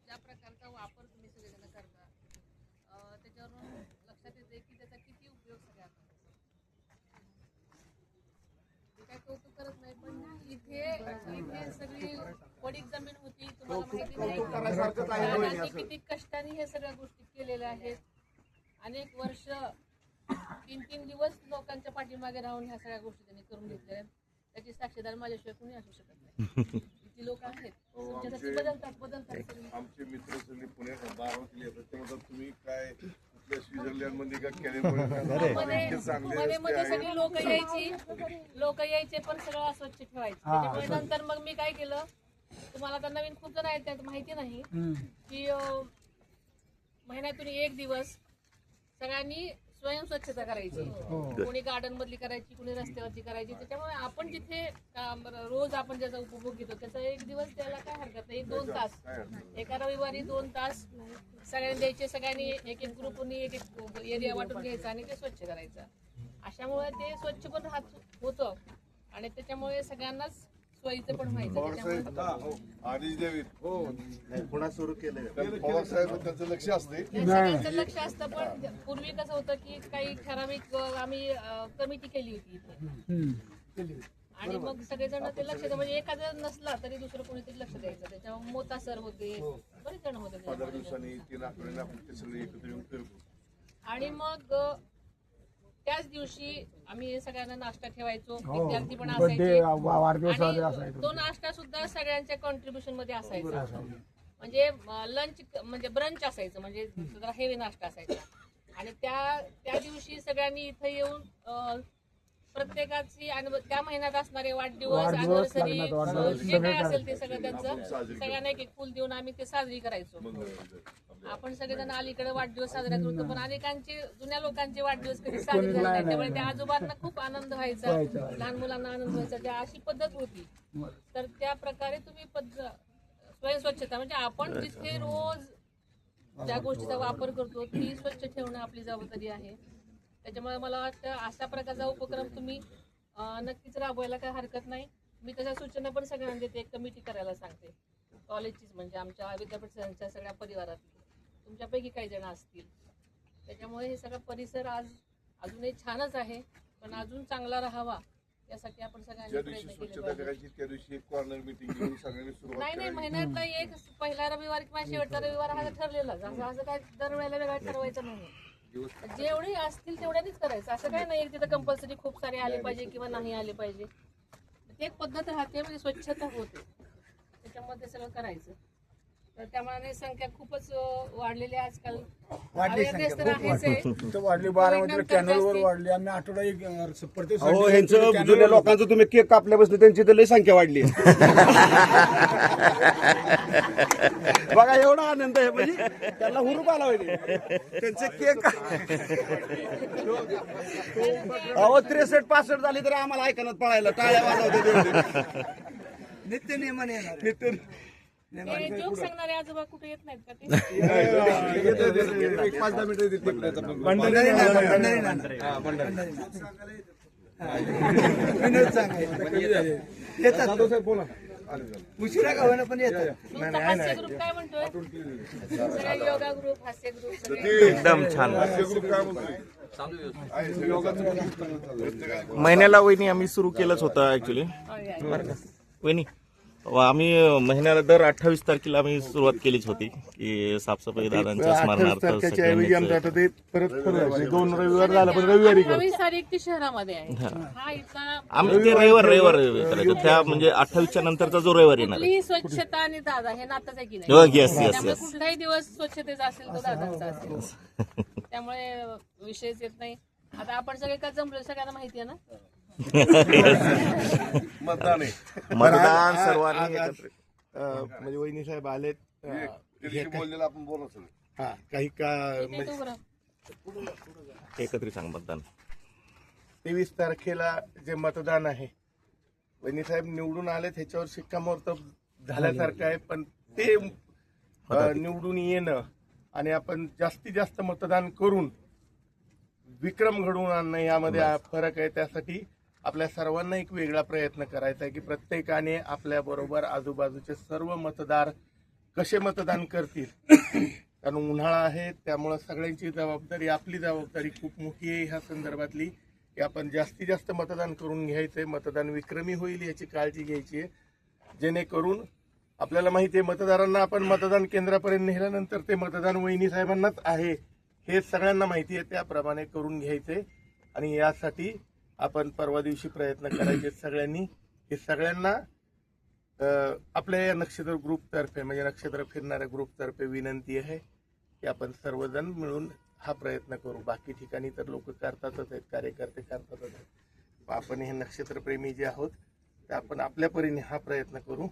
ज्या प्रकारचा वापर तुम्ही सगळेजण करता त्याच्यावरून लक्षात येते की त्याचा किती उपयोग सगळ्यांना. मी काय कौतुक करत नाही, पण इथे सगळी पडीक जमीन होती, तुम्हाला माहिती नाही किती कष्टाने हे सगळ्या गोष्टी केलेल्या आहेत. अनेक वर्ष 3-3 दिवस लोकांच्या पाठीमागे राहून ह्या सगळ्या गोष्टी त्यांनी करून घेतल्या आहेत. त्याची साक्षीदार माझ्याशिवाय कोणी असू शकत नाही. किती लोक आहेत तुमच्यासाठी बदलतात. आमचे मित्र सगळे पुण्यात बारामतीला येतात, त्यामुळे तुम्ही काय स्वित्झर्लंड मध्ये का मध्ये सगळी लोक यायचे पण सगळं अस्वच्छ ठेवायचे. त्याच्यामुळे नंतर मग मी काय केलं, तुम्हाला आता नवीन खूप जण आहेत त्यात माहिती नाही की महिन्यातून 1 दिवस सगळ्यांनी स्वयं स्वच्छता करायची. कोणी गार्डन मधली करायची, कोणी रस्त्यावरची करायची. त्याच्यामुळे आपण जिथे रोज आपण ज्याचा उपभोग घेतो त्याचा 1 दिवस त्याला काय हरकत नाही. 1-2 तास एका रविवारी 2 तास सगळ्यांनी द्यायचे. सगळ्यांनी एक ग्रुपनी एक एरिया वाटून घ्यायचा आणि ते स्वच्छ करायचं. अशामुळे ते स्वच्छ पण राहत होतं आणि त्याच्यामुळे सगळ्यांनाच सोयीचं पण व्हायचं. आधीच देवी पुन्हा सुरू केलं पवार साहेब त्यांचं लक्ष असते, सगळ्यांचं लक्ष असतं. पण पूर्वी कसं होतं की काही ठराविक आम्ही कमिटी केली होती इथे आणि मग सगळेजण ते लक्ष द्यायचं. म्हणजे एखादा नसला तरी दुसरं कोणीतरी लक्ष द्यायचं. त्याच्यावर मोता सर होते, बरेच जण होते. 15 दिवसांनी 3 आठवड्यांनी आपण ते सगळे एकत्र येऊन फिरतो. आणि मग त्याच दिवशी आम्ही सगळ्यांना नाश्ता ठेवायचो. विद्यार्थी पण असायचे आणि तो नाश्ता सुद्धा सगळ्यांच्या कॉन्ट्रीब्युशन मध्ये असायचा. म्हणजे लंच म्हणजे ब्रंच असायचं, म्हणजे जरा हेवी नाश्ता असायचा. आणि त्या दिवशी सगळ्यांनी इथे येऊन प्रत्येकाची आणि त्या महिन्यात असणारे वाढदिवस, अॅनिव्हर्सरी जे काय असेल ते सगळं त्यांचं सगळ्यांना एक फुल देऊन आम्ही ते साजरी करायचो. आपण सगळेजण अलीकडे वाढदिवस साजरा करतो, पण अनेकांचे जुन्या लोकांचे वाढदिवस कधी साजरे झाले नाही. त्यामुळे त्या आजोबांना खूप आनंद व्हायचा, लहान मुलांना आनंद व्हायचा. त्या अशी पद्धत होती. तर त्या प्रकारे तुम्ही स्वयं स्वच्छता म्हणजे आपण जिथे रोज ज्या गोष्टीचा वापर करतो ती स्वच्छ ठेवणं आपली जबाबदारी आहे. त्याच्यामुळे मला वाटतं अशा प्रकारचा उपक्रम तुम्ही नक्कीच राबवायला काही हरकत नाही. मी तशा सूचना पण सगळ्यांना देते. एक कमिटी करायला सांगते कॉलेजचीच, म्हणजे आमच्या विद्यापीठाच्या सगळ्या परिवारातली तुमच्यापैकी काही जण असतील. त्याच्यामुळे हे सगळा परिसर आज अजूनही छानच आहे, पण अजून चांगला राहावा यासाठी आपण सगळ्यांनी प्रयत्न केले पाहिजे. त्या दिवशी एक कॉर्नर मीटिंग घेऊन सगळ्यांनी सुरुवात नाही महिन्यातला एक पहिला रविवार किंवा शेवटचा रविवार हा ठरलेलाच. असं काय दरवेळेला वेगळा ठरवायचं नाही. जेवढे असतील तेवढ्यानेच करायचं. असं काय नाही तिथं कंपल्सरी खूप सारे आले पाहिजे किंवा नाही आले पाहिजे. ते एक पद्धत राहते, म्हणजे स्वच्छता होते, त्याच्यामध्ये सगळं करायचं. तर त्यामुळे संख्या खूपच वाढलेली आहे आजकाल. अवेअरनेस तर आहेच आहे. वाढली 12 चॅनलवर वाढली. आम्ही आठवडा प्रत्येक ह्यांचं जुन्या लोकांचं तुम्ही केक कापल्यापासून त्यांची तर लई संख्या वाढली. बघा एवढा आनंद आहे, म्हणजे त्याला हुरूप आला पाहिजे त्यांचे केक. अहो 63-65 झाली तरी आम्हाला ऐकण्यात पळायला टाळ्या वाजवते. नित्य नियमाने येणार. नित्य जोक सांगणारे आजोबा कुठे येत नाहीत का ते? 5-10 मिनिटं उशिरा का होईना पण येतात. तुमचा हास्य ग्रुप काय म्हणतोय? सगळा योगा ग्रुप, हास्य ग्रुप सगळे एकदम छान. ग्रुप काय म्हणतोय महिन्याला वहिनी आम्ही सुरू केलंच होतं ऍक्च्युली. वहिनी आम्ही महिन्याला दर 28 तारखेला आम्ही सुरुवात केलीच होती की साफसफाई दादांच्या स्मरणार्थ परत 2 रविवार झाला, पण रविवारी 28 तारीख ती शहरामध्ये आहे. हा इथला आम्ही ते रविवार करायचो. त्या म्हणजे 28च्या नंतरचा जो रविवार येणार आहे. कुठलीही स्वच्छता आणि दादा हे नातच आहे की नाही. येस येस त्यामुळे येस. कुठलाही दिवस स्वच्छतेचा असेल तो दादांचा असेल. त्यामुळे विषयच येत नाही. आता आपण सगळे का जमलो सगळ्यांना माहिती आहे ना. मतदान सर्वांनी एकत्र. म्हणजे वहिनी साहेब आलेत. बोललेलं आपण बोलत हा काही का इथे तू बरं. एकत्रित सांग मतदान. 23 तारखेला जे मतदान आहे, वहिनी साहेब निवडून आले त्याच्यावर शिक्कामोर्तब झाल्यासारखं आहे. पण ते निवडून येणं आणि आपण जास्तीत जास्त मतदान करून विक्रम घडवून आणणं यामध्ये फरक आहे. त्यासाठी आपल्या सर्वांना एक वेगळा प्रयत्न करायचा आहे की प्रत्येकाने आपल्या बरोबर आजूबाजूचे सर्व मतदार कसे मतदान करतील कारण उन्हाळा आहे त्यामुळं सगळ्यांची जबाबदारी आपली जबाबदारी खूप मोठी आहे ह्या संदर्भातली की आपण जास्तीत जास्त मतदान करून घ्यायचंय मतदान विक्रमी होईल याची काळजी घ्यायची आहे जेणेकरून आपल्याला माहिती आहे मतदारांना आपण मतदान केंद्रापर्यंत नेल्यानंतर ते मतदान वहिनी साहेबांनाच आहे हे सगळ्यांना माहिती आहे त्याप्रमाणे करून घ्यायचंय आणि यासाठी आपण परवा दिवशी प्रयत्न करायचे सगळ्यांनी हे सगळ्यांना आपल्या या नक्षत्र ग्रुपतर्फे म्हणजे नक्षत्र फिरणाऱ्या ग्रुपतर्फे विनंती आहे की आपण सर्वजण मिळून हा प्रयत्न करू बाकी ठिकाणी तर लोक करतातच आहेत कार्यकर्ते करतातच आहेत आपण हे नक्षत्रप्रेमी जे आहोत ते आपण आपल्या परीने हा प्रयत्न करू